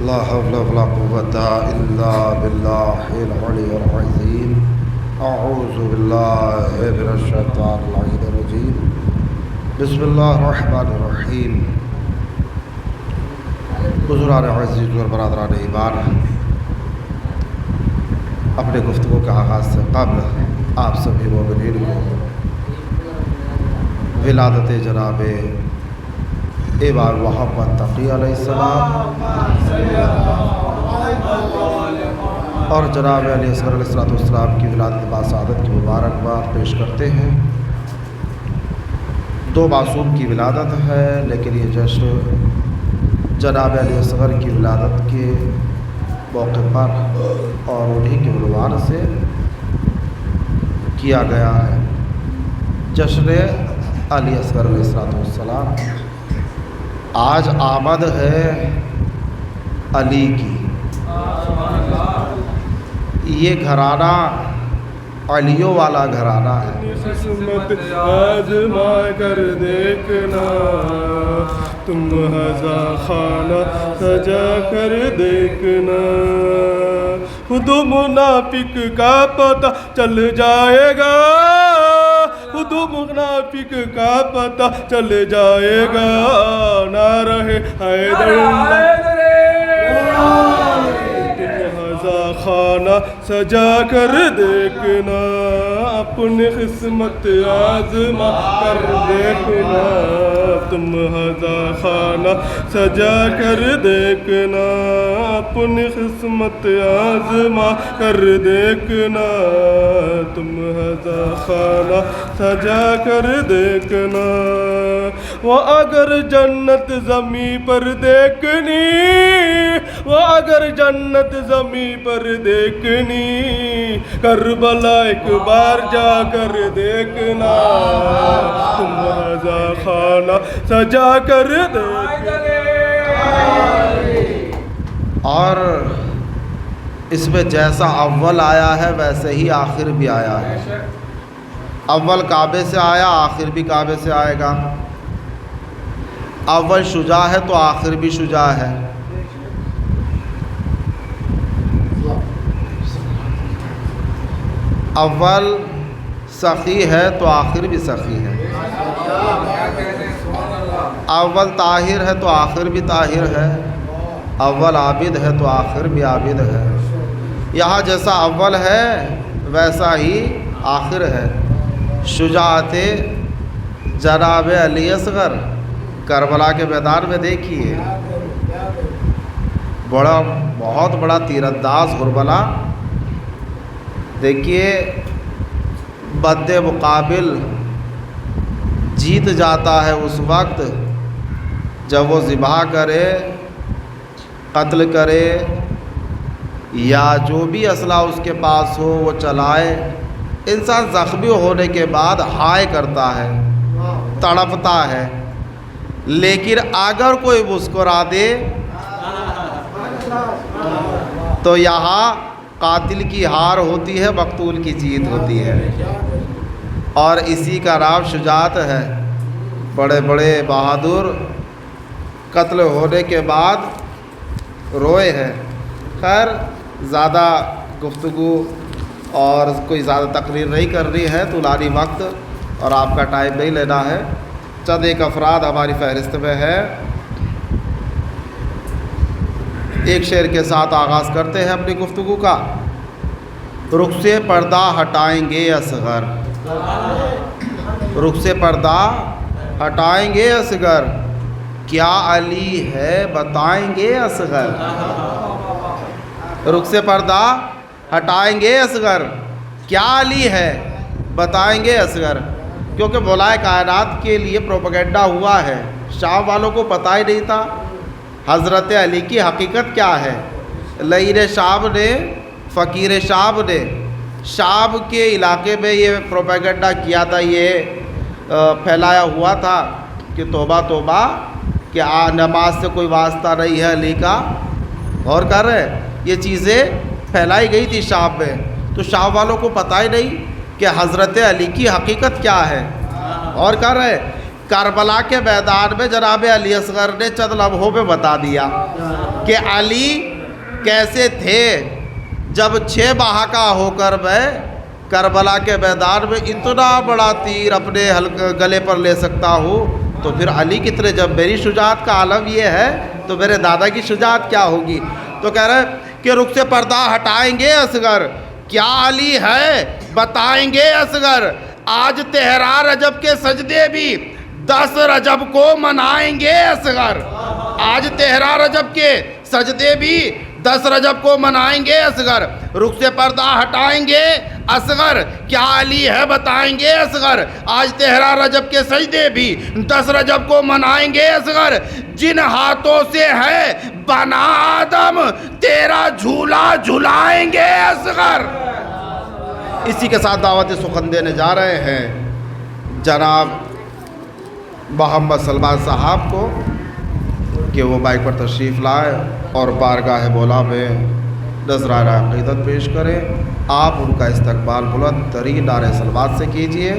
لا حول ولا قوة إلا بالله العلي العظيم. أعوذ بالله من الشيطان اللعين الرجيم. بسم الله الرحمن الرحیم. بزرگان عزیز اور برادران ایمان، اپنے گفتگو کے آغاز سے قبل آپ سبھی مومنین کو ولادت جناب امام محمد تقی علیہ السلام اور جناب علی اصغر علیہ السلام کی ولادت باسعادت کی مبارکباد پیش کرتے ہیں. دو معصوم کی ولادت ہے، لیکن یہ جشن جناب علی اصغر کی ولادت کے موقع پر اور انہی کے عنوان سے کیا گیا ہے. جشن علی اصغر علیہ السلام. آج آمد ہے علی کی. یہ گھرانہ علیوں والا گھرانہ ہے. قسمت آزما کر دیکھنا، تم ہزا خانہ سجا کر دیکھنا. خود منافق کا پتہ چل جائے گا، خود منافق کا پتہ چل جائے گا. نہ رہے حیدر خانہ سجا کر دیکھنا، اپنی قسمت آزما کر دیکھنا. تم ہزا خانہ سجا کر دیکھنا، اپنی قسمت آزما کر دیکھنا. تم ہزا خانہ سجا کر دیکھنا. وہ اگر جنت زمیں پر دیکھنی، وہ اگر جنت زمیں پر دیکھنی، کربلا ایک بار جا کر دیکھنا. تم رضا خانہ سجا کر دیکھنا. اور اس میں جیسا اول آیا ہے ویسے ہی آخر بھی آیا ہے. اول کعبے سے آیا، آخر بھی کعبے سے آئے گا. اول شجاع ہے تو آخر بھی شجاع ہے. اول سخی ہے تو آخر بھی سخی ہے. اول طاہر ہے تو آخر بھی طاہر ہے. اول عابد ہے تو آخر بھی عابد ہے. یہاں جیسا اول ہے ویسا ہی آخر ہے. شجاعت جناب علی اصغر کربلا کے میدان میں دیکھیے. بہت بڑا تیر انداز کربلا. دیکھیے بد مقابل جیت جاتا ہے اس وقت جب وہ ذبح کرے، قتل کرے، یا جو بھی اسلحہ اس کے پاس ہو وہ چلائے. انسان زخمی ہونے کے بعد ہائے کرتا ہے، تڑپتا ہے. لیکن اگر کوئی مسکرا دے تو یہاں قاتل کی ہار ہوتی ہے، مقتول کی جیت ہوتی ہے. اور اسی کا نام شجاعت ہے. بڑے بڑے بہادر قتل ہونے کے بعد روئے ہیں. خیر زیادہ گفتگو اور کوئی زیادہ تقریر نہیں کرنی ہے، طولانی وقت اور آپ کا ٹائم نہیں لینا ہے. چند ایک افراد ہماری فہرست میں ہے. ایک شعر کے ساتھ آغاز کرتے ہیں اپنی گفتگو کا. رخ سے پردہ ہٹائیں گے اصغر، رخ سے پردہ ہٹائیں گے اصغر، کیا علی ہے بتائیں گے اصغر. رخ سے پردہ ہٹائیں گے اصغر، کیا علی ہے بتائیں گے اصغر. کیونکہ مولائے کائنات کے لیے پروپیگنڈا ہوا ہے. شام والوں کو پتہ ہی نہیں تھا حضرت علی کی حقیقت کیا ہے. لعین شام نے، فقیر شام نے شام کے علاقے میں یہ پروپیگنڈا کیا تھا، یہ پھیلایا ہوا تھا کہ توبہ توبہ کہ نماز سے کوئی واسطہ نہیں ہے علی کا. غور کر رہے ہیں، یہ چیزیں پھیلائی گئی تھی شام میں. تو شام والوں کو پتہ ہی نہیں کہ کہ حضرت علی کی حقیقت کیا ہے. اور کر رہے کربلا کے میدان میں جناب علی اصغر نے چند لمحوں میں بتا دیا کہ علی کیسے تھے. جب 6 ماہ کا ہو کر میں کربلا کے میدان میں اتنا بڑا تیر اپنے گلے پر لے سکتا ہوں تو پھر علی کتنے. جب میری شجاعت کا عالم یہ ہے تو میرے دادا کی شجاعت کیا ہوگی. تو کہہ رہے کہ رخ سے پردہ ہٹائیں گے اصغر کیا علی ہے بتائیں گے اصغر. آج 13 رجب کے سجدے بھی 10 رجب کو منائیں گے اصغر. آج 13 رجب کے سجدے بھی 10 رجب کو منائیں گے اصغر. رخ سے پردہ ہٹائیں گے اصغر کیا علی ہے بتائیں گے اصغر. آج 13 رجب کے سجدے بھی 10 رجب کو منائیں گے اصغر. جن ہاتھوں سے ہے بنا آدم تیرا جھولا جھلائیں گے اصغر. اسی کے ساتھ دعوت سخن دینے جا رہے ہیں جناب محمد سلمان صاحب کو کہ وہ مائک پر تشریف لائے اور بارگاہ مولا میں نذرانہ عقیدت پیش کریں. آپ ان کا استقبال بلند ترین نعرہ صلوات سے کیجیے.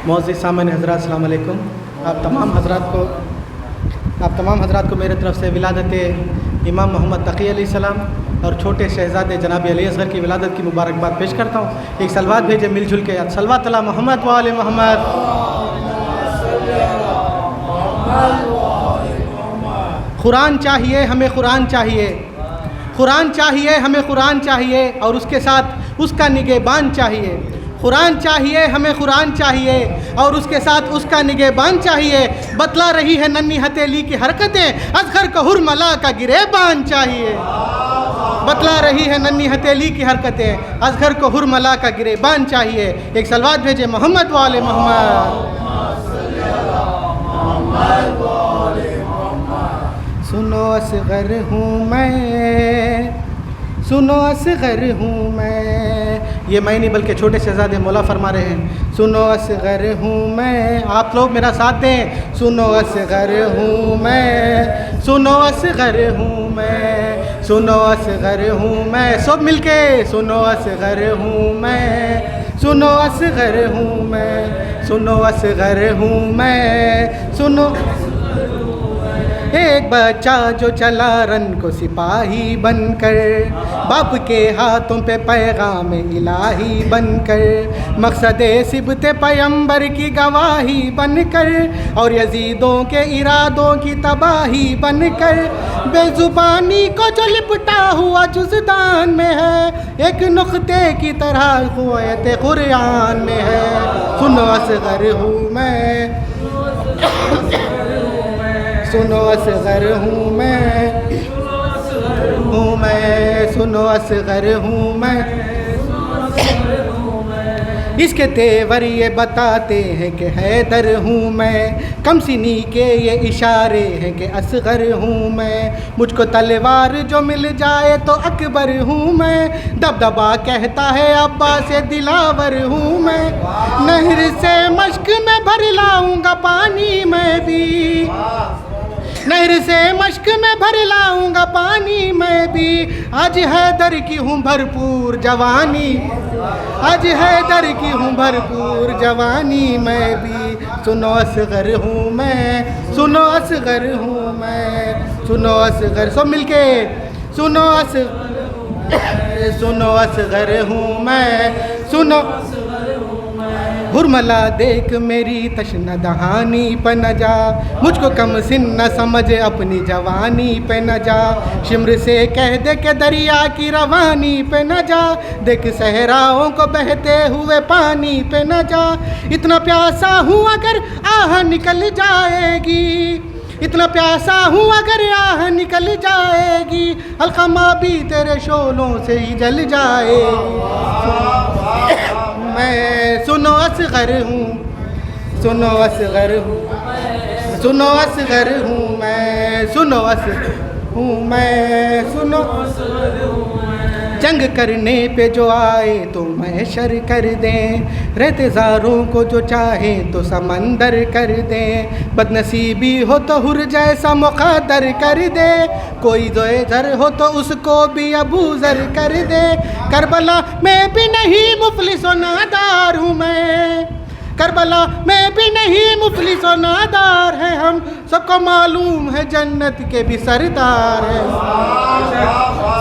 معزز سامعین حضرات السلام علیکم. آپ تمام حضرات کو میرے طرف سے ولادت امام محمد تقی علیہ السلام اور چھوٹے شہزادے جناب علی اصغر کی ولادت کی مبارکباد پیش کرتا ہوں. ایک صلوات بھیجے مل جل کے. صلوات علی محمد و آل محمد. قرآن چاہیے ہمیں قرآن چاہیے. قرآن چاہیے ہمیں قرآن چاہیے اور اس کے ساتھ اس کا نگہبان چاہیے. قرآن چاہیے ہمیں قرآن چاہیے اور اس کے ساتھ اس کا نگہبان چاہیے. بتلا رہی ہے ننھی ہتھیلی کی حرکتیں اصغر کو حرملا کا گریبان چاہیے. بتلا رہی ہے ننھی ہتھیلی کی حرکتیں اصغر کو حرملا کا گریبان چاہیے. ایک صلوات بھیجے محمد و آل محمد. سنو اصغر ہوں میں سنو اصغر ہوں میں. یہ میں نہیں بلکہ چھوٹے شہزادے مولا فرما رہے ہیں. سنو اصغر ہوں میں. آپ لوگ میرا ساتھ دیں. سنو اصغر ہوں میں سنو اصغر ہوں میں سنو اصغر ہوں میں. سب مل کے سنو اصغر ہوں میں سنو اصغر ہوں میں سنو اصغر ہوں میں سنو. ایک بچہ جو چلا رن کو سپاہی بن کر باپ کے ہاتھوں پہ پیغام الہی بن کر مقصد سبت پیمبر کی گواہی بن کر اور یزیدوں کے ارادوں کی تباہی بن کر بے زبانی کو جو لپٹا ہوا جزدان میں ہے ایک نقطے کی طرح قوت قرآن میں ہے. سنو اصغر ہوں میں سنو اصغر ہوں میں سنو اصغر ہوں میں. اس کے تیور یہ بتاتے ہیں کہ حیدر ہوں میں. کم سنی کے یہ اشارے ہیں کہ اصغر ہوں میں. مجھ کو تلوار جو مل جائے تو اکبر ہوں میں. دبدبا کہتا ہے ابا سے دلاور ہوں میں. نہر سے مشک میں بھر لاؤں گا پانی میں بھی نہر سے مشک میں بھر لاؤں گا پانی میں بھی. آج حیدر کی ہوں بھرپور جوانی آج حیدر کی ہوں بھرپور جوانی میں بھی. سنو اصغر ہوں میں سنو اصغر ہوں میں سنو اصغر. سب مل کے سنو اصغر ہوں میں سنو. حرملا دیکھ میری تشنہ دہانی پہ نہ جا مجھ کو کم سن نہ سمجھ اپنی جوانی پہ نہ جا. شمر سے کہہ دے کہ دریا کی روانی پہ نہ جا. دیکھ صحراؤں کو بہتے ہوئے پانی پہ نہ جا. اتنا پیاسا ہوں اگر آہ نکل جائے گی اتنا پیاسا ہوں اگر آہ نکل جائے گی. القمہ بھی تیرے شعلوں سے ہی جل جائے گی. میں سنو اصغر ہوں سنو اصغر ہوں سنو اصغر ہوں میں سنو اصغر ہوں میں سنو. جنگ کرنے پہ جو آئے تو محشر کر دیں، رہتے زاروں کو جو چاہیں تو سمندر کر دیں، بد نصیبی ہو تو حر جیسا مقدر کر دے، کوئی ذوے ذر ہو تو اس کو بھی ابو ذر کر دے، کربلا میں بھی نہیں مفلس و نادار ہوں میں، کربلا میں بھی نہیں مفلس و نادار ہے ہم، سب کو معلوم ہے جنت کے بھی سردار ہے،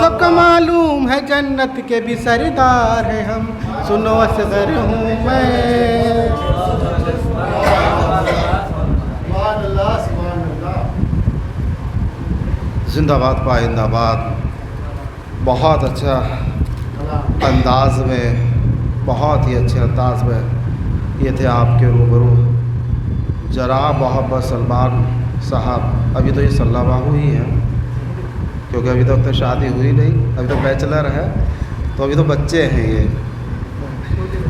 سب کو معلوم ہے جنت کے بھی سردار ہے ہم، سنو اصغر ہوں میں۔ زندہ باد پائندہ آباد۔ بہت اچھا انداز میں، بہت ہی اچھے انداز میں یہ تھے آپ کے روبرو جناب محمد سلمان صاحب۔ ابھی تو یہ سلّہ باہو ہی ہے کیونکہ ابھی تک تو شادی ہوئی نہیں، ابھی تو بیچلر ہے، تو ابھی تو بچے ہیں یہ۔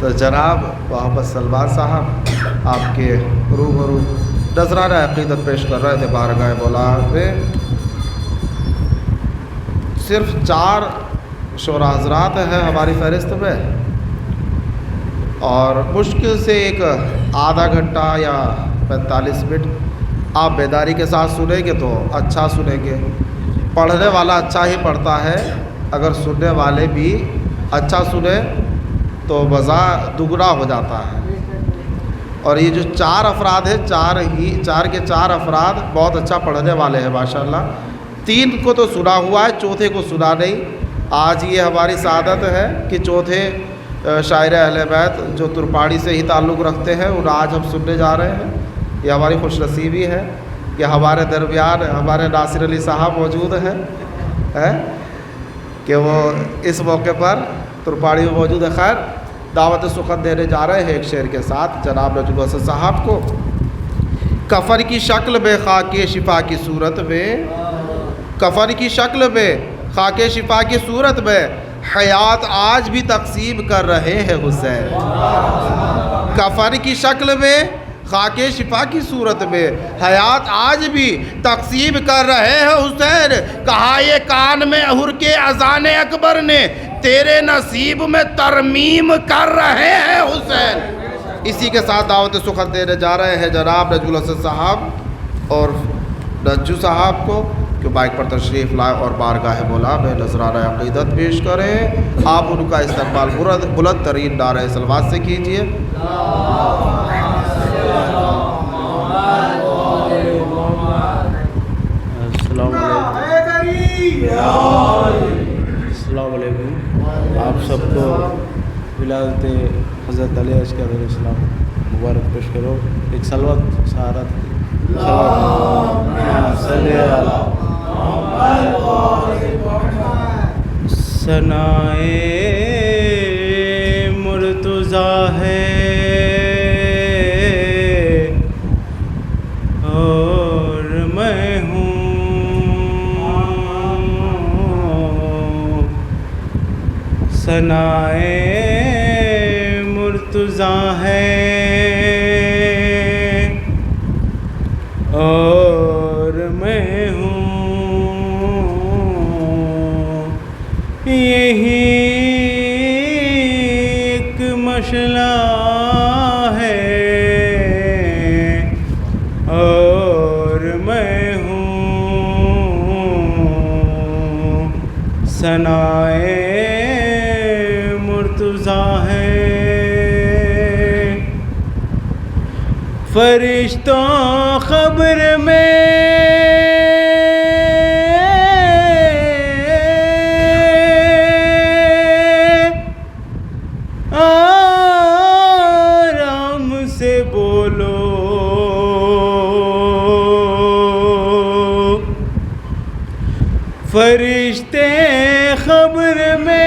تو جناب محمد سلمان صاحب آپ کے روبرو نذرانہ عقیدت پیش کر رہے تھے بارگاہ مولا میں۔ صرف 4 شعراء حضرات ہیں ہماری فہرست میں، اور مشکل سے ایک آدھا گھنٹہ یا 45 منٹ آپ بیداری کے ساتھ سنیں گے تو اچھا سنیں گے۔ پڑھنے والا اچھا ہی پڑھتا ہے، اگر سننے والے بھی اچھا سنیں تو مزہ دگنا ہو جاتا ہے۔ اور یہ جو 4 افراد ہیں، 4 کے 4 افراد بہت اچھا پڑھنے والے ہیں ماشاءاللہ۔ 3 کو تو سنا ہوا ہے، چوتھے کو سنا نہیں۔ آج یہ ہماری سعادت ہے کہ چوتھے شاعر اہل بیت جو ترپاڑی سے ہی تعلق رکھتے ہیں انہیں آج ہم سننے جا رہے ہیں۔ یہ ہماری خوش نصیبی ہے کہ ہمارے درمیان ہمارے ناصر علی صاحب موجود ہیں کہ وہ اس موقع پر ترپاڑی میں موجود ہے۔ خیر، دعوت سخن دینے جا رہے ہیں ایک شعر کے ساتھ جناب نجم الحسن صاحب کو۔ کفن کی شکل میں خاک شفا کی صورت میں، کفن کی شکل میں خاک شفا کی صورت میں حیات آج بھی تقسیم کر رہے ہیں حسین۔ کفن کی شکل میں خاک شفا کی صورت میں حیات آج بھی تقسیم کر رہے ہیں حسین۔ کہا یہ کان میں اہر کے اذان اکبر نے تیرے نصیب میں ترمیم کر رہے ہیں حسین۔ اسی کے ساتھ دعوت سخن دینے جا رہے ہیں جناب نجم الحسن صاحب اور نجو صاحب کو کہ بائک پر تشریف لائیں اور بارگاہ مولا میں نذرانہ عقیدت پیش کریں۔ آپ ان کا استقبال بلند ترین نعرہ صلوات سے کیجیے۔ السلام علیکم۔ آپ سب کو ولادت حضرت علی علیہ السلام مبارک پیش کرو۔ ایک صلوات سہارا ثنائے مرتضیٰ ہے اور میں ہوں، ثنائے مرتضیٰ ہے اور میں ہوں، یہی ایک مشعلہ ہے اور میں ہوں، ثنائے مرتضیٰ ہے۔ فرشتوں خبر میں آرام سے بولو، فرشتے خبر میں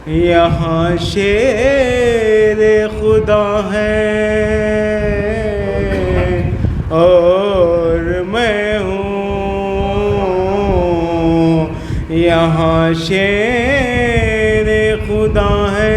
یہاں شیر خدا ہے اور میں ہوں، یہاں شیر خدا ہے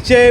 6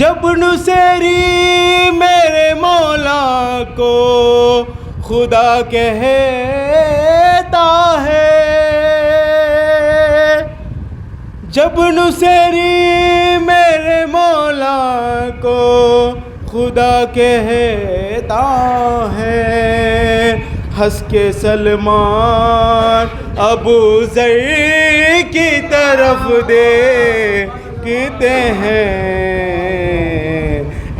جب نصیری میرے مولا کو خدا کہتا ہے، جب نصیری میرے مولا کو خدا کہتا ہے، ہنس کے سلمان ابو ذر کی طرف دیکھتے ہیں،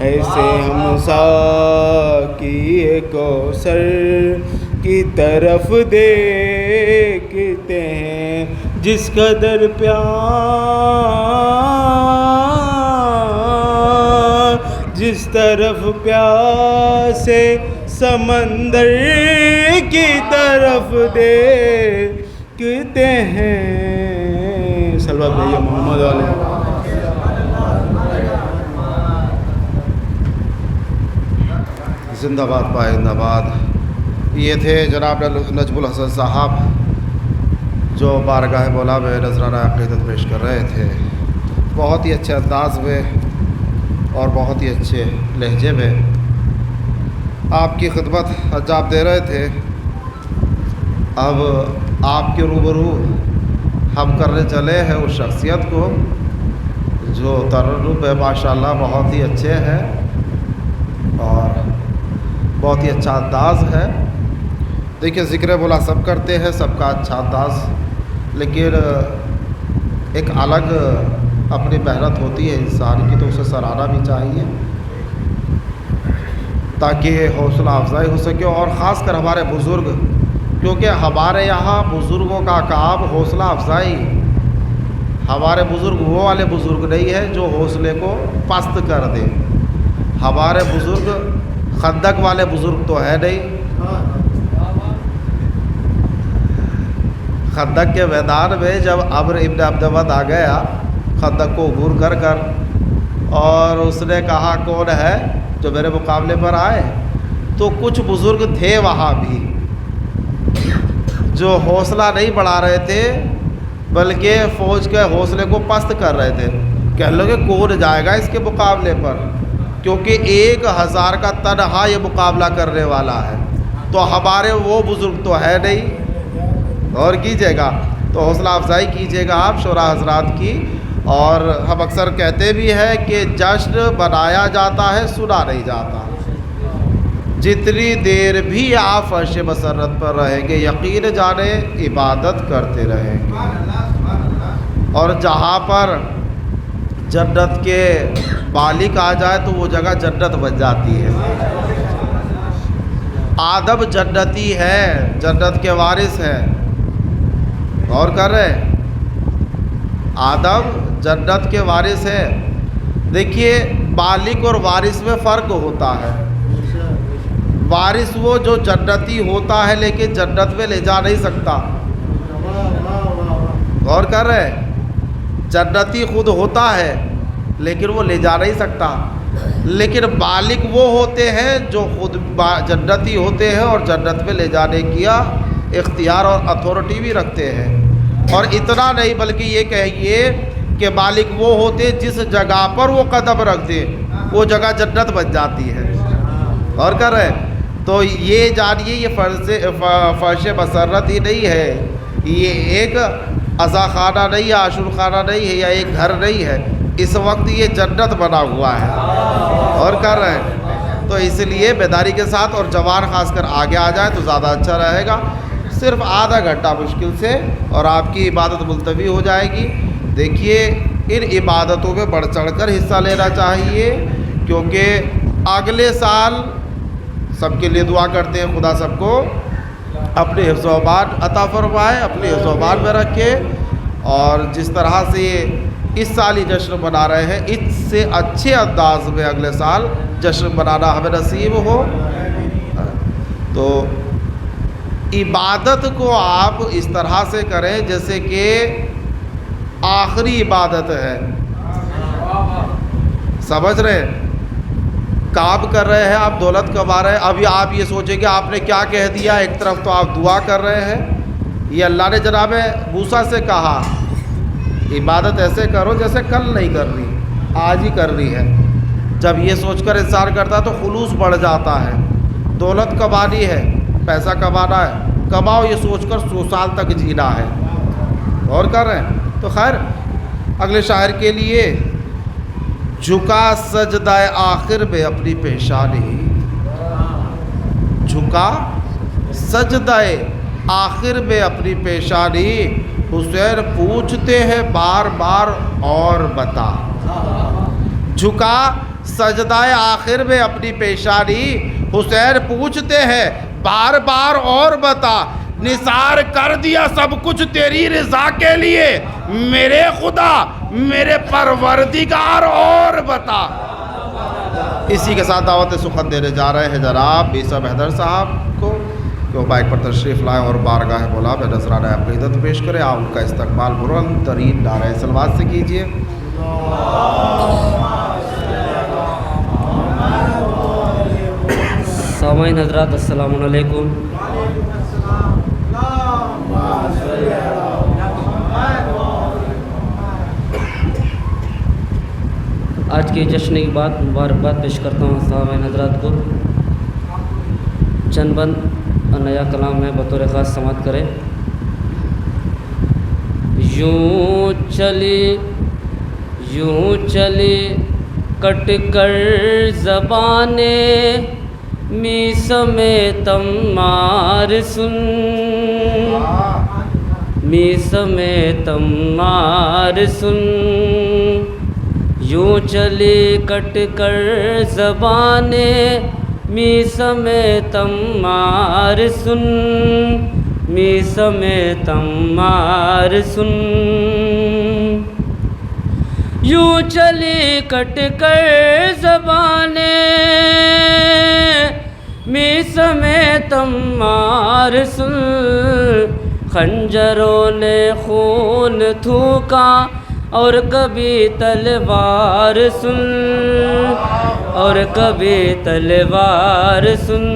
ایسے ہم ساقی کوثر کی طرف دیکھتے ہیں، جس قدر پیار جس طرف پیاسے سمندر کی طرف دیکھتے ہیں۔ صلوات بھیا محمد علیہ۔ زندہ باد پائندہ باد۔ یہ تھے جناب نجم الحسن صاحب جو بارگاہ مولا میں نذرانہ عقیدت پیش کر رہے تھے، بہت ہی اچھے انداز میں اور بہت ہی اچھے لہجے میں آپ کی خدمت انجام دے رہے تھے۔ اب آپ کے روبرو ہم کرنے چلے ہیں اس شخصیت کو جو ترنم ہے ماشاءاللہ بہت ہی اچھے ہیں اور بہت ہی اچھا انداز ہے۔ دیکھیے ذکر مولا سب کرتے ہیں، سب کا اچھا انداز، لیکن ایک الگ اپنی محنت ہوتی ہے انسان کی، تو اسے سراہنا بھی چاہیے تاکہ حوصلہ افزائی ہو سکے۔ اور خاص کر ہمارے بزرگ، کیونکہ ہمارے یہاں بزرگوں کا کام حوصلہ افزائی، ہمارے بزرگ وہ والے بزرگ نہیں ہیں جو حوصلے کو پست کر دیں۔ ہمارے بزرگ خندق والے بزرگ تو ہے نہیں، خندق کے میدان میں جب عمرو ابن عبد ود آ گیا خندق کو عبور کر کر، اور اس نے کہا کون ہے جو میرے مقابلے پر آئے، تو کچھ بزرگ تھے وہاں بھی جو حوصلہ نہیں بڑھا رہے تھے بلکہ فوج کے حوصلے کو پست کر رہے تھے، کہنے لگے کون جائے گا اس کے مقابلے پر، کیونکہ 1000 کا تنہا یہ مقابلہ کرنے والا ہے۔ تو ہمارے وہ بزرگ تو ہے نہیں، اور کیجیے گا تو حوصلہ افزائی کیجیے گا آپ شعراء حضرات کی۔ اور ہم اکثر کہتے بھی ہیں کہ جشن منایا جاتا ہے سنا نہیں جاتا۔ جتنی دیر بھی آپ فرش مسرت پر رہیں گے یقین جانے عبادت کرتے رہیں گے، اور جہاں پر جنت کے مالک آ جائے تو وہ جگہ جنت بن جاتی ہے۔ آدم جنتی ہے، جنت کے وارث ہے، غور کر رہے ہیں؟ آدم جنت کے وارث ہے۔ دیکھیے مالک اور وارث میں فرق ہوتا ہے۔ وارث وہ جو جنتی ہوتا ہے لیکن جنت میں لے جا نہیں سکتا، غور کر رہے ہیں؟ جنتی خود ہوتا ہے لیکن وہ لے جا نہیں سکتا، لیکن مالک وہ ہوتے ہیں جو خود جنتی ہوتے ہیں اور جنت میں لے جانے کیا اختیار اور اتھارٹی بھی رکھتے ہیں۔ اور اتنا نہیں بلکہ یہ کہیے کہ مالک وہ ہوتے جس جگہ پر وہ قدم رکھ دے وہ جگہ جنت بن جاتی ہے، غور کر رہے ہیں؟ تو یہ جانیے یہ فرش مسرت ہی نہیں ہے، یہ ایک عزا خانہ نہیں ہے، عاشور خانہ نہیں ہے، یا ایک گھر نہیں ہے، اس وقت یہ جنت بنا ہوا ہے، اور کر رہے ہیں؟ تو اس لیے بیداری کے ساتھ اور جوان خاص کر آگے آ جائے تو زیادہ اچھا رہے گا۔ صرف آدھا گھنٹہ مشکل سے اور آپ کی عبادت ملتوی ہو جائے گی۔ دیکھیے ان عبادتوں میں بڑھ چڑھ کر حصہ لینا چاہیے، کیونکہ اگلے سال سب کے لیے دعا کرتے ہیں خدا سب کو اپنے حفظ و امان عطا فرمائے، اپنے حفظ و امان میں رکھے، اور جس طرح سے اس سال ہی جشن منا رہے ہیں اس سے اچھے انداز میں اگلے سال جشن منانا ہمیں نصیب ہو۔ تو عبادت کو آپ اس طرح سے کریں جیسے کہ آخری عبادت ہے، سمجھ رہے ہیں؟ کام کر رہے ہیں آپ، دولت کما رہے ہیں، ابھی آپ یہ سوچیں کہ آپ نے کیا کہہ دیا، ایک طرف تو آپ دعا کر رہے ہیں۔ یہ اللہ نے جناب موسیٰ سے کہا عبادت ایسے کرو جیسے کل نہیں کر رہی، آج ہی کر رہی ہے، جب یہ سوچ کر انسان کرتا ہے تو خلوص بڑھ جاتا ہے. دولت کمانی ہے، پیسہ کمانا ہے، کماؤ یہ سوچ کر 100 سال تک جینا ہے. غور کر رہے ہیں؟ تو خیر اگلے شاعر کے لیے جھکا سجدہ آخر میں اپنی پیشانی، جھکا سجدہ آخر میں اپنی پیشانی، حسین پوچھتے ہیں بار بار اور بتا. جھکا سجدہ آخر میں اپنی پیشانی، حسین پوچھتے ہیں بار بار اور بتا. نثار کر دیا سب کچھ تیری رضا کے لیے، میرے خدا میرے پروردگار اور بتا. اسی کے ساتھ دعوت سخن دینے جا رہے ہیں جناب عیسیٰ حیدر صاحب کو کہ وہ بائک پر تشریف لائیں اور بارگاہ مولا میں نذرانہ عقیدت پیش کریں. آپ ان کا استقبال بلند ترین نعرہ صلوات سے کیجیے. سامعین حضرات السلام علیکم. آج کے جشن کی بات مبارکباد پیش کرتا ہوں سامعین حضرات کو. چند بند نیا کلام ہے، بطور خاص سماعت کریں. یوں چلی کٹ کر زبانیں، می سمیت مار سن، می سمیت مار سن. یوں چلی کٹ کر زبانیں، می سمیت مار سن، می سمیت مار سن. یوں چلی کٹ کر زبانیں، می سمیت مار سن. خنجروں نے خون تھوکا اور کبھی تلوار سن، اور کبھی تلوار سن.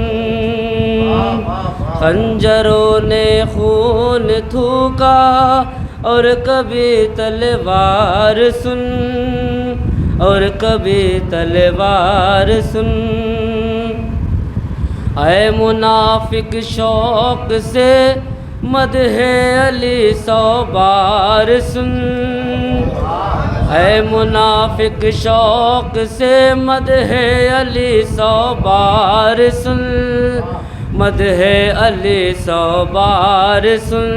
خنجروں نے خون تھوکا اور کبھی تلوار سن، اور کبھی تلوار سن. اے منافق شوق سے مدح علی 100 بار سن. اے منافق شوق سے مدح علی 100 بار سن، مدح علی 100 بار سن.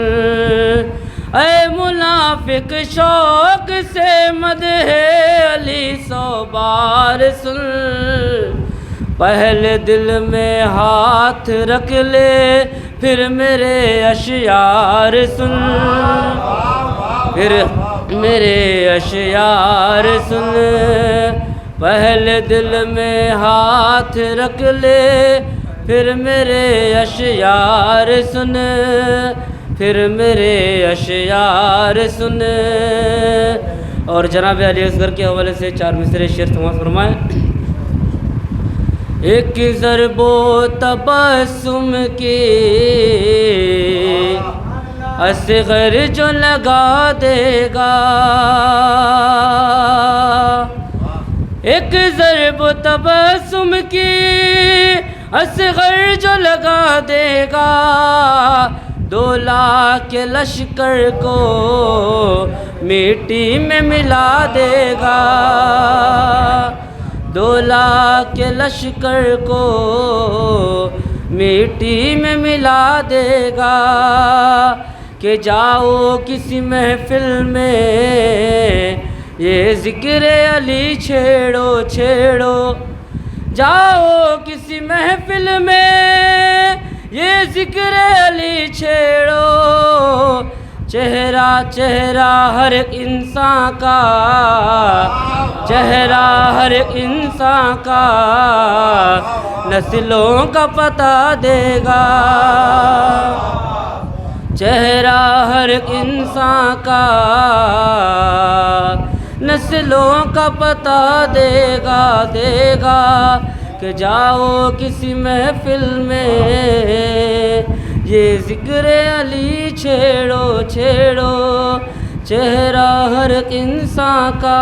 اے منافق شوق سے مدح علی 100 بار سن. پہلے دل میں ہاتھ رکھ لے پھر میرے اشعار سن، پھر میرے اشعار سن. پہلے دل میں ہاتھ رکھ لے پھر میرے اشعار سن، پھر میرے اشعار سن. اور جناب علی اصغر کے حوالے سے 4 مصرعے شعر سماعت فرمائیں. ایک ضرب و تبسم کی اصغر جو لگا دے گا، ایک ضرب و تبسم کی اصغر جو لگا دے گا، 2 لاکھ کے لشکر کو مٹی میں ملا دے گا. 2 لاکھ کے لشکر کو مٹی میں ملا دے گا. کہ جاؤ کسی محفل میں یہ ذکر علی چھیڑو چھیڑو، جاؤ کسی محفل میں یہ ذکر علی چھیڑو. چہرہ چہرہ ہر ایک انسان کا، چہرہ ہر ایک انسان کا نسلوں کا پتہ دے گا. چہرہ ہر ایک انسان کا نسلوں کا پتہ دے گا، دے گا. کہ جاؤ کسی محفل میں یہ ذکر علی چھیڑو چھیڑو. چہرہ ہر ایک انسان کا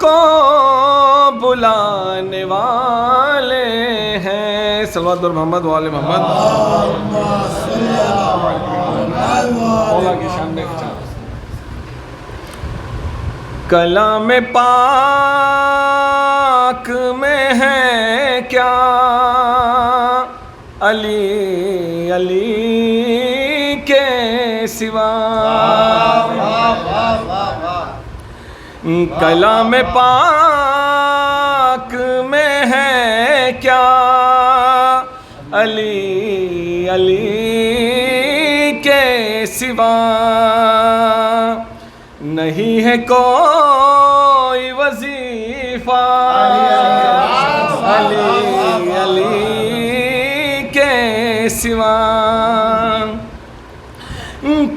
کو بلانے والے ہیں. صلوات بر محمد و آل محمد. مولا کی شان میں کلام پاک میں ہے کیا علی علی کے سوا. کلام پاک میں ہے کیا علی علی کے سوا. نہیں ہے کوئی وظیفہ علی علی کے سوا.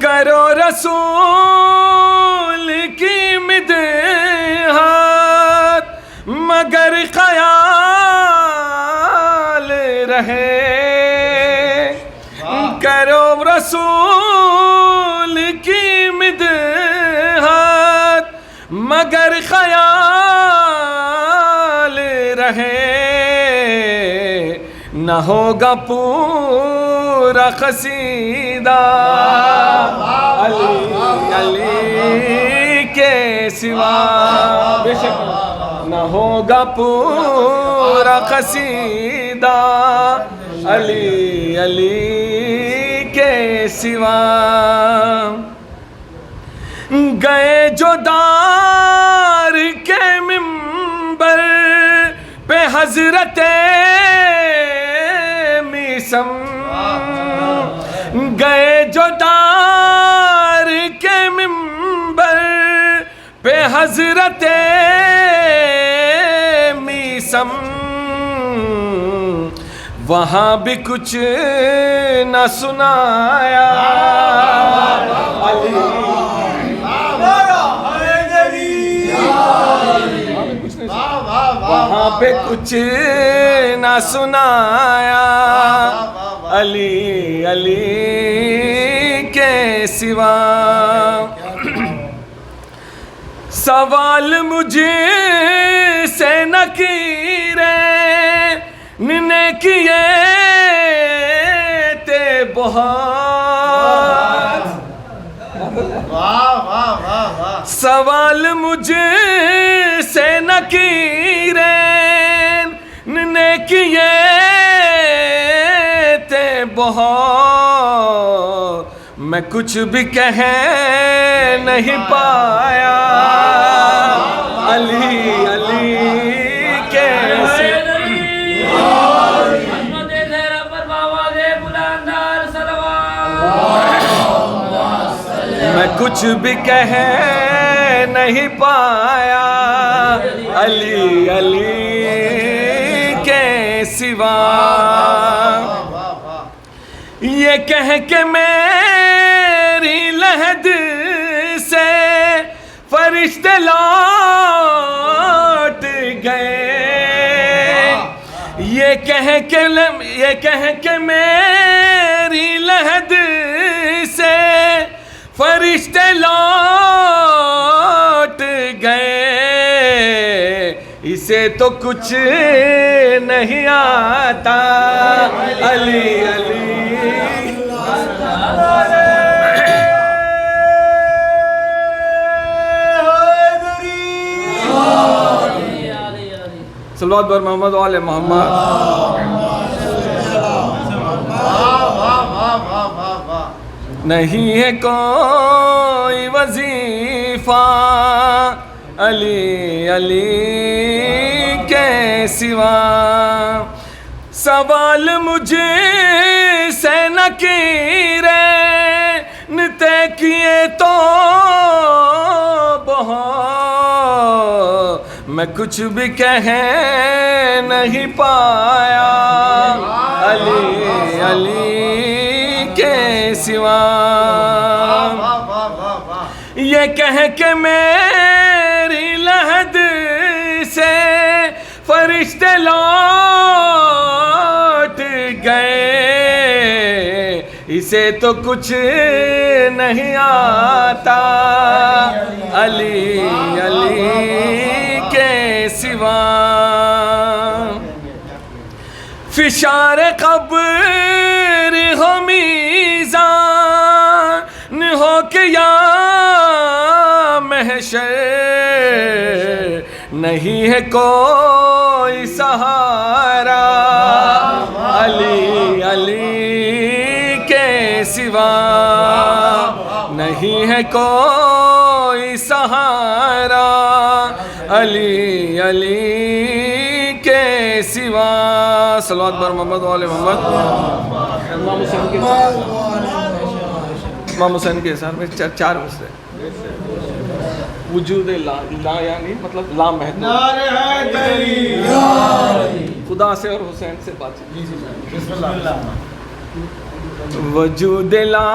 کرو رسول کی مدحت مگر خیال رہے. کرو رسول کی مدحت مگر خیال رہے. نہ ہوگا پورا قصیدہ علی علی کے سوا. بے شک نہ ہوگا پورا قصیدہ علی علی کے سوا. گئے جو دار کے منبر پہ حضرت میثم. گئے جو دار کے منبر پہ حضرت میثم. وہاں بھی کچھ نہ سنایا علی. وہاں پہ کچھ نہ سنایا علی علی کے سوا. سوال مجھے سے نکیریں نے کیے تھے بہت. سوال مجھے سے نکیریں نے کیے تھے بہت. میں کچھ بھی کہہ نہیں پایا علی علی کے میں کچھ بھی کہہ نہیں پایا علی علی کے سوا. یہ کہہ کہ میری لحد سے فرشتے لوٹ گئے. یہ کہہ کہ میری لحد سے فرشتے لوٹ گئے. اسے تو کچھ نہیں آتا علی علی. صلوات بر محمد و آل محمد. نہیں ہے کوئی وظیفہ علی علی کے سوا. سوال مجھے سے نکیریں طے کیے تو بہت. میں کچھ بھی کہہ نہیں پایا علی علی کے سوا. یہ کہہ کہ میری لحد سے فرشتے لوٹ گئے. اسے تو کچھ نہیں آتا علی علی کے سوا. فشار قبر ہو میزان ہو کہ یا محشر نہیں ہے کوئی سہارا علی علی کے سوا. نہیں ہے کوئی سہارا علی علی کے سوا. صلوات بر محمد و آل محمد. امام حسین کے حساب میں چار مصرے. وجود لا یعنی مطلب لا محدود. خدا سے اور حسین سے بات. وجود لا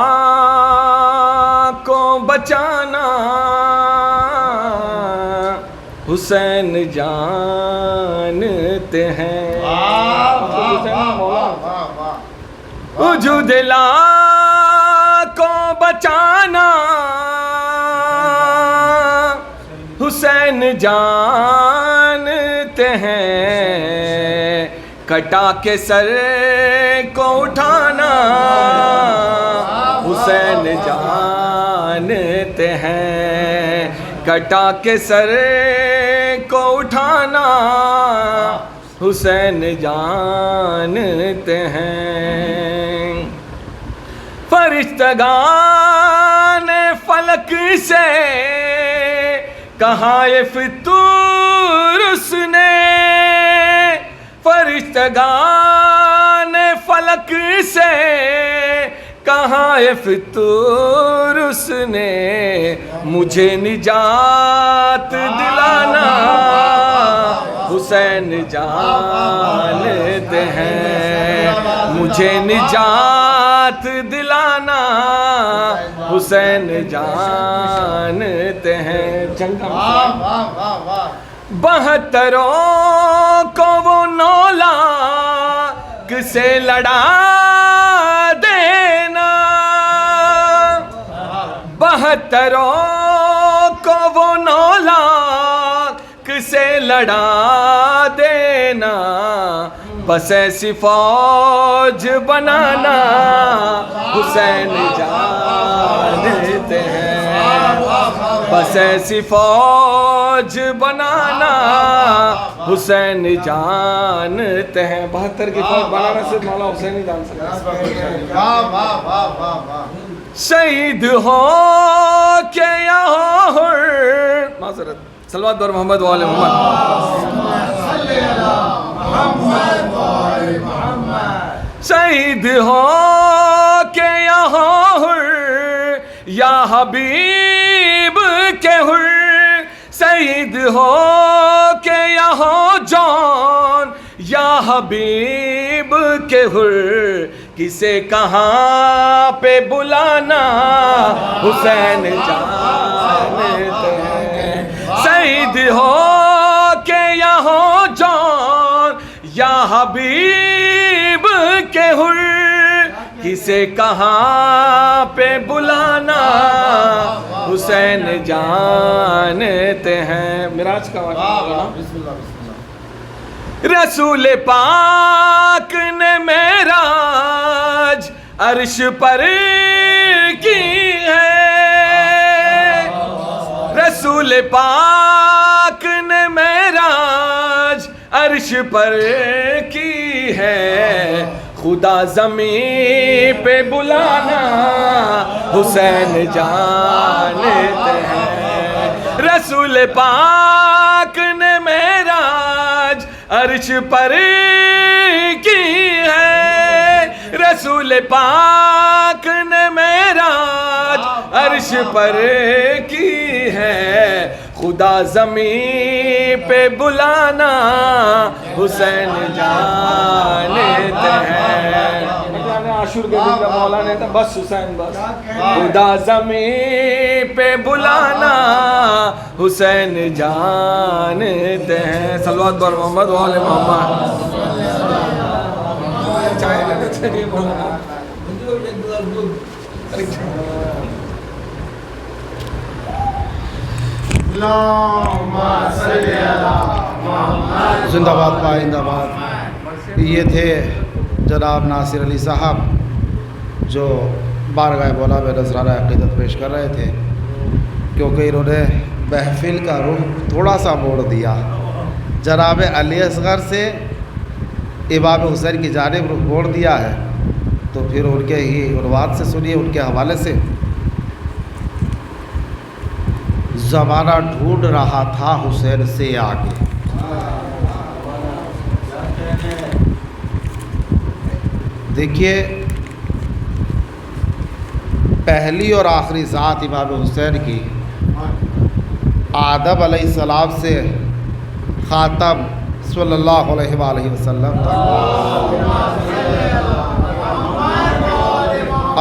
کو بچانا حسین جانتے ہیں. وجود لا کو بچانا حسین جانتے ہیں. کٹا کے سر کو اٹھانا حسین جانتے ہیں. کٹا کے سر کو اٹھانا حسین جانتے ہیں. فرشتگان فلک سے کہا یہ فطور اس نے. فرشتگان فلک سے کہا یہ فطور اس نے. مجھے نجات دلانا حسین جانتے ہیں. مجھے نجات دلانا حسین جانتے ہیں. جنگ کا 72 کو وہ 9 لاکھ سے لڑا دینا. 72 کو وہ 9 لاکھ سے لڑا دینا. بس ایسی فوج بنانا حسین جانتے ہیں. بس ایسی فوج بنانا حسین جانتے ہیں. 72 کی فوج بنانا صرف مولا حسین ہی جان سکتا ہے. شہید ہو کہ یہاں ہر معذرت. صلوات بر محمد و آل محمد. شہید ہو کہ یہاں ہر یا حبیب کے ہر. شہید ہو کہ یہاں جان یا حبیب کے ہر. کسے کہاں پہ بلانا حسین جانتے ہیں. شہید ہو کہ یہاں جان یا حبیب کے ہر. کسے کہاں پہ بلانا حسین جانتے ہیں. معراج کا واقعہ. رسول پاک نے معراج عرش پر کی ہے. رسول پاک نے معراج عرش پر کی ہے. خدا زمین پہ بلانا حسین جانتے ہیں. رسول پاک نے معراج عرش پر کی ہے. رسول پاک نے معراج عرش پر کی ہے. خدا زمین پہ بلانا حسین جانتے ہیں. عاشور کے دن کا مولا نے تھا بس حسین بس. خدا زمین پہ بلانا حسین جانتے ہیں. صلوات بر محمد و آل محمد. زندہ باد پائندہ باد. یہ تھے جناب ناصر علی صاحب جو بارگاہ مولا میں نذرانہ عقیدت پیش کر رہے تھے. کیونکہ انہوں نے محفل کا رخ تھوڑا سا موڑ دیا، جناب علی اصغر سے امام حسین کی جانب رخ موڑ دیا ہے، تو پھر ان کے ہی عنوان سے سنیے، ان کے حوالے سے. زمانہ ڈھونڈ رہا تھا حسین سے آگے. دیکھیے، پہلی اور آخری ذات امام حسین کی آدم علیہ السلام سے خاتم صلی اللہ علیہ وآلہ وسلم تک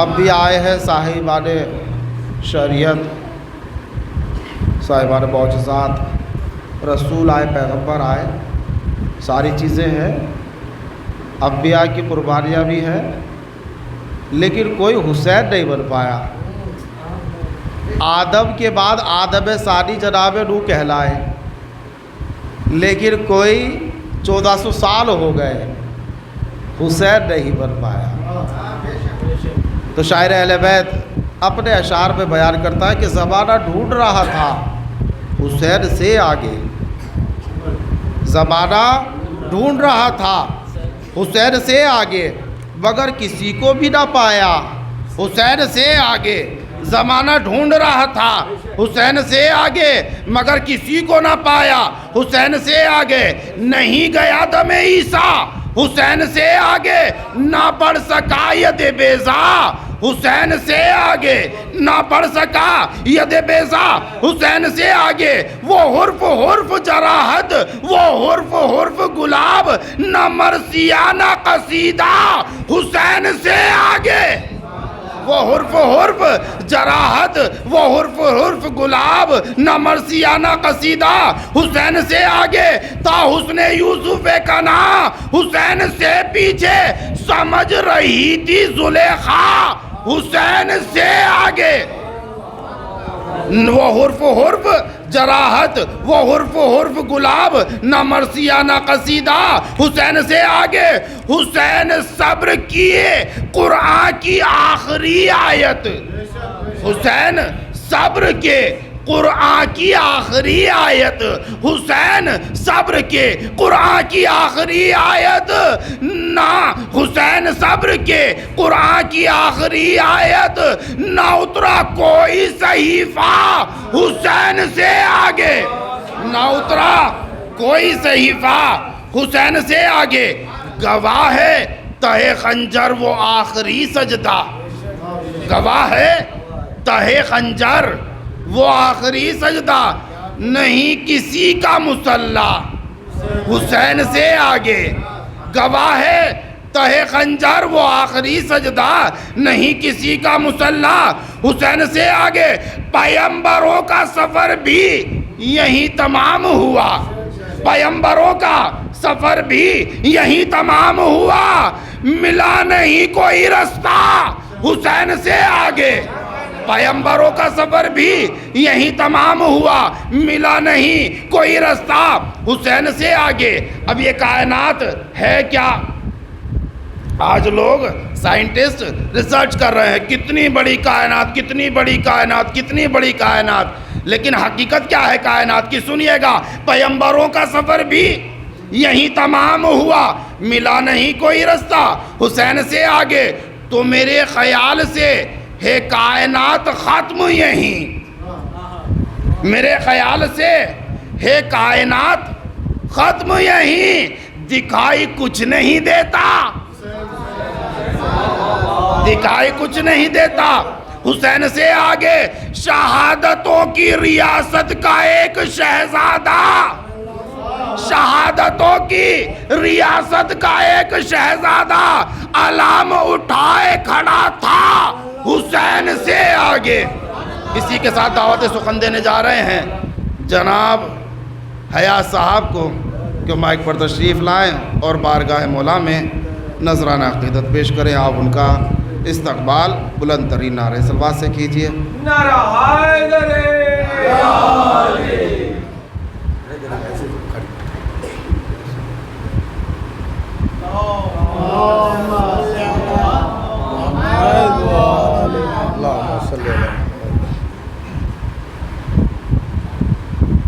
اب بھی آئے ہیں صاحبان شریعت، صاحبان معجزات، رسول آئے، پیغمبر آئے، ساری چیزیں ہیں، انبیاء کی قربانیاں بھی ہیں، لیکن کوئی حسین نہیں بن پایا. آدم کے بعد آدم ثانی جناب نوح کہلائے، لیکن کوئی 1400 سال ہو گئے، حسین نہیں بن پایا. تو شاعر اہل بیت اپنے اشعار میں بیان کرتا ہے کہ زمانہ ڈھونڈ رہا تھا حسین سے آگے. زمانہ ڈھونڈ رہا تھا حسین سے آگے، مگر کسی کو بھی نہ پایا حسین سے آگے. زمانہ ڈھونڈ رہا تھا حسین سے آگے، مگر کسی کو نہ پایا حسین سے آگے. نہیں گیا دم عیسیٰ حسین سے آگے، نہ بڑھ سکا ید بیضا حسین سے آگے، نہ بڑھ سکا ید بیضا حسین سے آگے. وہ حرف حرف جراحت، وہ حرف حرف گلاب، نہ مرثیہ نہ قصیدہ حسین سے آگے. وہ حرف حرف جراحت، وہ حرف حرف گلاب، نہ مرثیہ نہ قصیدہ حسین سے آگے. تا حسن یوسف کنا حسین سے پیچھے، سمجھ رہی تھی زلیخا حسین سے آگے. وہ حرف حرف جراحت، وہ حرف حرف گلاب، نہ مرثیہ نہ قصیدہ حسین سے آگے. حسین صبر کیے قرآن کی آخری آیت، حسین صبر کے قرآن کی آخری آیت، حسین صبر کے قرآن کی آخری آیت. نہ حسین صبر کے قرآن کی آخری آیت، نہ اترا کوئی صحیفہ حسین سے آگے. نہ اترا کوئی صحیفہ حسین سے آگے. گواہ ہے تہ خنجر وہ آخری سجدہ، گواہ ہے تہ خنجر وہ آخری سجدہ، نہیں کسی کا مصلی حسین سے آگے. گواہ ہے تہ خنجر وہ آخری سجدہ، نہیں کسی کا مصلی حسین سے آگے. پیغمبروں کا سفر بھی یہیں تمام ہوا، پیغمبروں کا سفر بھی یہیں تمام ہوا، ملا نہیں کوئی رستہ حسین سے آگے. پیغمبروں کا سفر بھی یہیں تمام ہوا، ملا نہیں کوئی رستہ حسین سے آگے. اب یہ کائنات ہے کیا؟ آج لوگ سائنٹسٹ ریسرچ کر رہے ہیں کتنی بڑی کائنات، کتنی بڑی کائنات، کتنی بڑی کائنات، لیکن حقیقت کیا ہے کائنات کی؟ سنیے گا. پیغمبروں کا سفر بھی یہیں تمام ہوا، ملا نہیں کوئی رستہ حسین سے آگے. تو میرے خیال سے ہے کائنات ختم یہیں، میرے خیال سے ہے کائنات ختم یہیں. دکھائی کچھ نہیں دیتا، دکھائی کچھ نہیں دیتا حسین سے آگے. شہادتوں کی ریاست کا ایک شہزادہ، شہادتوں کی ریاست کا ایک شہزادہ علام اٹھائے کھڑا تھا حسین سے آگے. اسی کے ساتھ دعوت سخن دینے جا رہے ہیں جناب حیات صاحب کو کہ مائک پر تشریف لائیں اور بارگاہ مولا میں نذرانہ عقیدت پیش کریں. آپ ان کا استقبال بلند ترین نعرہ صلوات سے کیجیے۔ نعرہ حیدر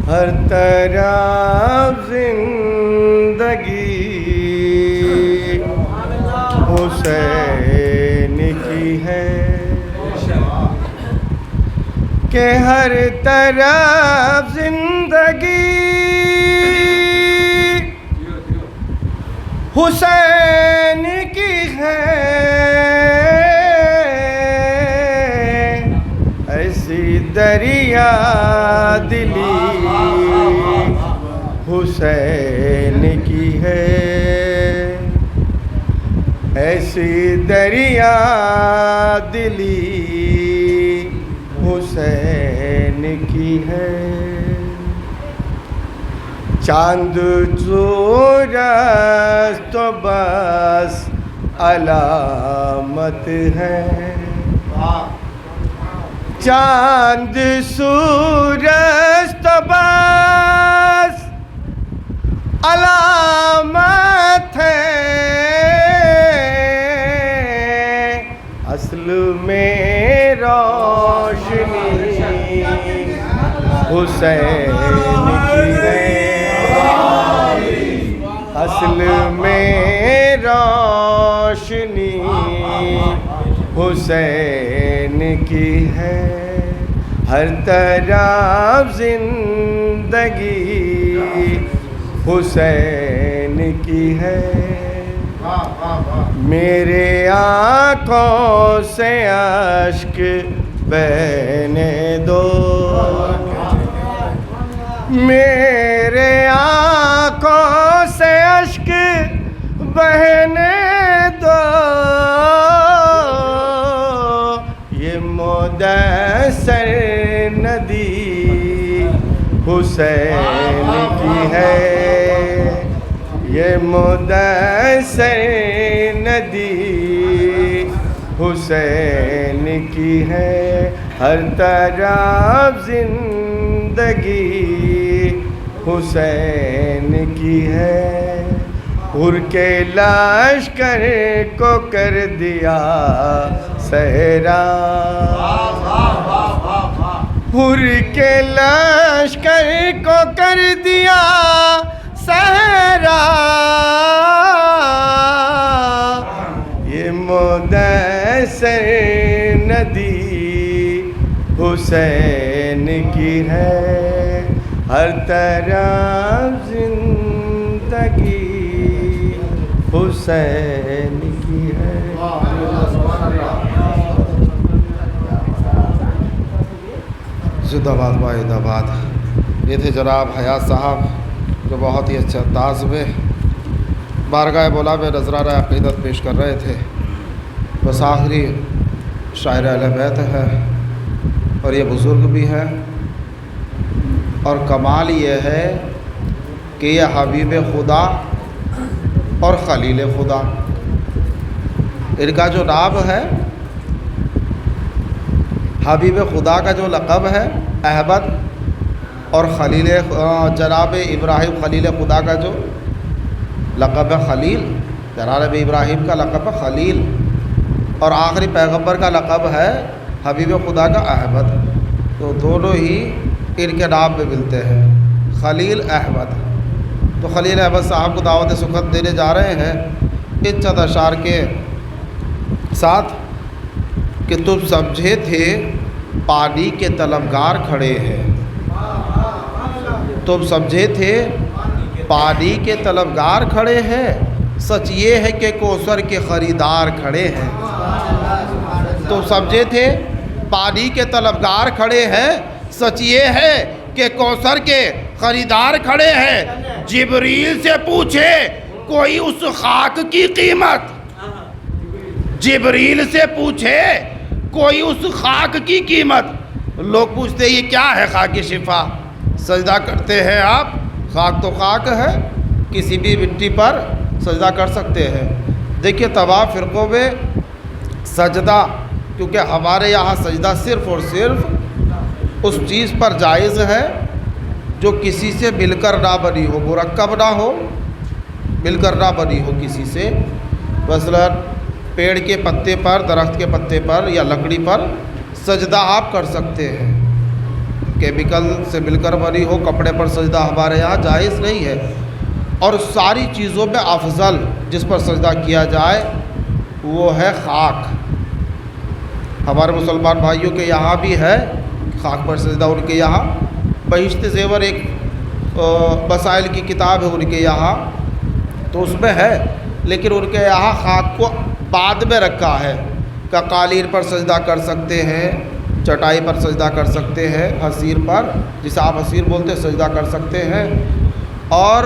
ہر طرف زندگی حسین کی ہے کہ ہر طرف زندگی حسین کی ہے، ایسی دریا دلی حسین کی ہے، ایسی دریا دلی حسین کی ہے۔ چاند سورج تو بس علامت ہے، چاند سورج تو بس علامت ہے، اصل میں روشنی حسین کی ہے، اصل میں روشنی حسین کی ہے، ہر طرف زندگی حسین کی ہے۔ میرے آنکھوں سے اشک بہنے دو، میرے آنکھوں سے اشک بہنے دو، یہ مدثر ندی حسین کی ہے، یہ مدثر ندی حسین کی ہے، ہر طرف زندگی حسین کی ہے، حر کے لشکر کو کر دیا صحرا، حر کے لشکر کو کر دیا صحرا، یہ مدثر ندی حسین کی ہے، ہر طرف زندگی حسین کی ہے۔ زندہ باد واحد آباد۔ یہ تھے جناب حیات صاحب جو بہت ہی اچھے انداز میں بارگاہ مولا میں نذرانہ عقیدت پیش کر رہے تھے۔ بس آخری شاعر اہل بیت ہے اور یہ بزرگ بھی ہے، اور کمال یہ ہے کہ یہ حبیب خدا اور خلیل خدا، ان کا جو نام ہے، حبیب خدا کا جو لقب ہے احمد، اور خلیل جناب ابراہیم خلیل خدا کا جو لقب ہے خلیل، جناب ابراہیم کا لقب ہے خلیل، اور آخری پیغمبر کا لقب ہے حبیب خدا کا احمد، تو دونوں ہی ان کے نام میں ملتے ہیں، خلیل احمد۔ تو خلیل احمد صاحب کو دعوت سخن دینے جا رہے ہیں ان چند اشعار کے ساتھ کہ تم سمجھے تھے پانی کے طلبگار کھڑے ہیں، تم سمجھے تھے پانی کے طلبگار کھڑے ہیں، سچ یہ ہے کہ کوثر کے خریدار کھڑے ہیں، تم سمجھے تھے پانی کے طلبگار کھڑے ہیں، سچ یہ ہے کہ کوثر کے خریدار کھڑے ہیں، جبریل سے پوچھے کوئی اس خاک کی قیمت، جبریل سے پوچھے کوئی اس خاک کی قیمت، لوگ پوچھتے یہ کیا ہے خاک شفا، سجدہ کرتے ہیں آپ، خاک تو خاک ہے، کسی بھی مٹی پر سجدہ کر سکتے ہیں۔ دیکھیے تمام فرقوں میں سجدہ، کیونکہ ہمارے یہاں سجدہ صرف اور صرف اس چیز پر جائز ہے جو کسی سے مل کر نہ بنی ہو، مرکب نہ ہو، مل کر نہ بنی ہو کسی سے. مثلا پیڑ کے پتے پر، درخت کے پتے پر یا لکڑی پر سجدہ آپ کر سکتے ہیں. کیمیکل سے مل کر بنی ہو کپڑے پر سجدہ ہمارے یہاں جائز نہیں ہے. اور ساری چیزوں میں افضل جس پر سجدہ کیا جائے وہ ہے خاک. ہمارے مسلمان بھائیوں کے یہاں بھی ہے خاک پر سجدہ. ان کے یہاں بہشت زیور ایک مسائل کی کتاب ہے ان کے یہاں، تو اس میں ہے، لیکن ان کے یہاں خاک کو بعد میں رکھا ہے کہ قالین پر سجدہ کر سکتے ہیں، چٹائی پر سجدہ کر سکتے ہیں، حصیر پر جسے آپ حصیر بولتے ہیں سجدہ کر سکتے ہیں، اور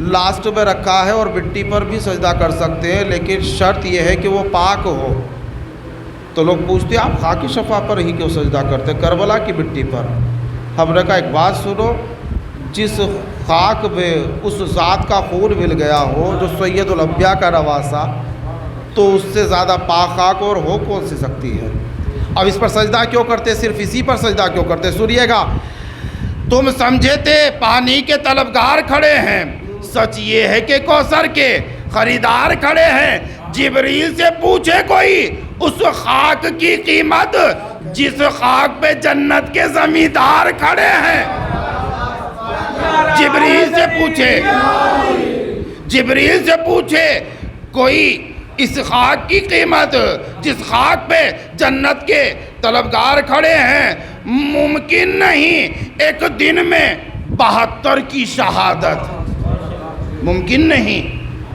لاسٹ میں رکھا ہے اور مٹی پر بھی سجدہ کر سکتے ہیں، لیکن شرط یہ ہے کہ وہ پاک ہو. تو لوگ پوچھتے ہیں آپ خاکی شفا پر ہی کیوں سجدہ کرتے ہیں، کربلا کی مٹی پر؟ ہم نے کہا ایک بات سنو، جس خاک میں اس ذات کا خون مل گیا ہو جو سید الانبیاء کا نواسا، تو اس سے زیادہ پاک خاک اور ہو کون سی سکتی ہے؟ اب اس پر سجدہ کیوں کرتے، صرف اسی پر سجدہ کیوں کرتے؟ سنیے گا. تم سمجھے تھے پانی کے طلبگار کھڑے ہیں، سچ یہ ہے کہ کوثر کے خریدار کھڑے ہیں. جبریل سے پوچھے کوئی اس خاک کی قیمت جس خاک پہ جنت کے زمیندار کھڑے ہیں. جبریل سے پوچھے کوئی اس خاک کی قیمت جس خاک پہ جنت کے طلبگار کھڑے ہیں. ممکن نہیں ایک دن میں 72 کی شہادت، ممکن نہیں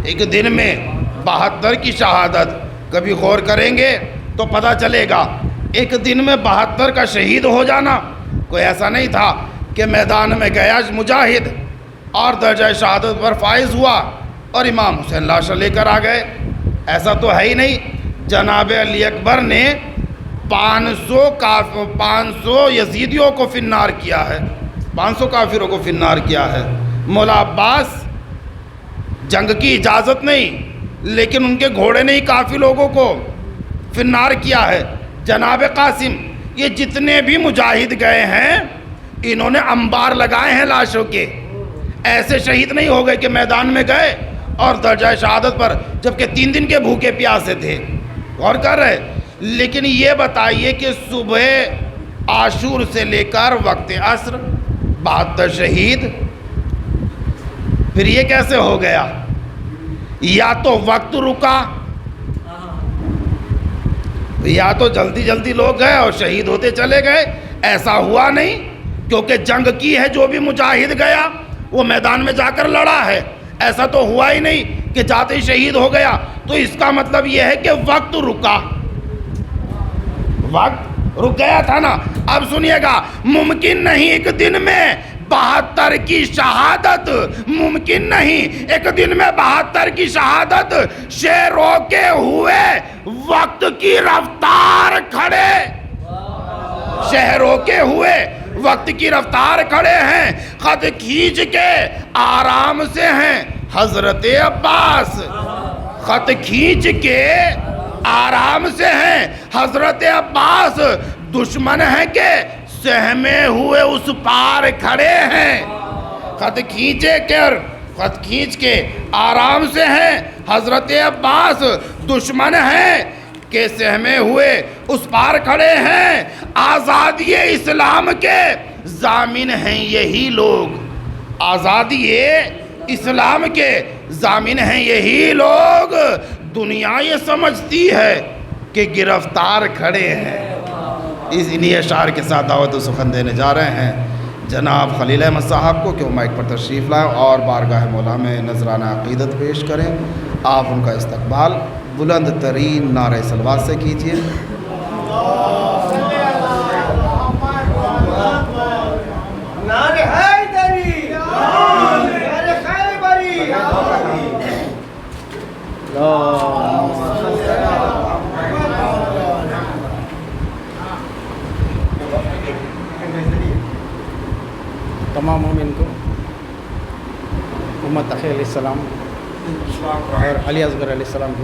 ایک دن میں 72 کی شہادت. کبھی غور کریں گے تو پتہ چلے گا ایک دن میں 72 کا شہید ہو جانا کوئی ایسا نہیں تھا کہ میدان میں گیا مجاہد اور درجہ شہادت پر فائز ہوا اور امام حسین لاشیں لے کر آ گئے. ایسا تو ہے ہی نہیں. جناب علی اکبر نے 500 یزیدیوں کو فنار کیا ہے، 500 کافروں کو فنار کیا ہے. مولا عباس جنگ کی اجازت نہیں، لیکن ان کے گھوڑے نے ہی کافی لوگوں کو فنار کیا ہے. جناب قاسم، یہ جتنے بھی مجاہد گئے ہیں انہوں نے انبار لگائے ہیں لاشوں کے. ایسے شہید نہیں ہو گئے کہ میدان میں گئے اور درجہ شہادت پر، جبکہ 3 دن کے بھوکے پیاسے تھے. غور کر رہے. لیکن یہ بتائیے کہ صبح عاشور سے لے کر وقت عصر 72 شہید، پھر یہ کیسے ہو گیا؟ یا تو وقت رکا، یا تو جلدی جلدی لوگ گئے اور شہید ہوتے چلے گئے. ایسا ہوا نہیں، کیونکہ جنگ کی ہے. جو بھی مجاہد گیا وہ میدان میں جا کر لڑا ہے. ایسا تو ہوا ہی نہیں کہ جاتے ہی شہید ہو گیا. تو اس کا مطلب یہ ہے کہ وقت رکا، وقت رک گیا تھا نا. اب سنیے گا، ممکن نہیں ایک دن میں 72 کی شہادت، ممکن نہیں ایک دن میں 72 کی شہادت. شیروں کے ہوئے وقت کی رفتار کھڑے، شہروں کے ہوئے وقت کی رفتار کھڑے ہیں. خط کھینچ کے آرام سے ہیں حضرت عباس، خط کھینچ کے آرام سے ہیں حضرت عباس. دشمن ہے کہ سہمے ہوئے اس پار کھڑے ہیں. خط کھینچ کے آرام سے ہیں حضرت عباس. دشمن ہے کہ سہمے ہوئے اس پار کھڑے ہیں. آزادی اسلام کے ضامن ہیں یہی لوگ، آزادی اسلام کے ضامن ہیں یہی لوگ. دنیا یہ سمجھتی ہے کہ گرفتار کھڑے ہیں. انہی اشعار کے ساتھ دعوت و سخن دینے جا رہے ہیں جناب خلیل احمد صاحب کو کہ وہ مائک پر تشریف لائیں اور بارگاہ مولا میں نذرانہ عقیدت پیش کریں. آپ ان کا استقبال بلند ترین نعرہ صلوات سے کیجیے. تمام مومن کو امت اخی علیہ السلام اور علی اصغر علیہ السلام کی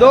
2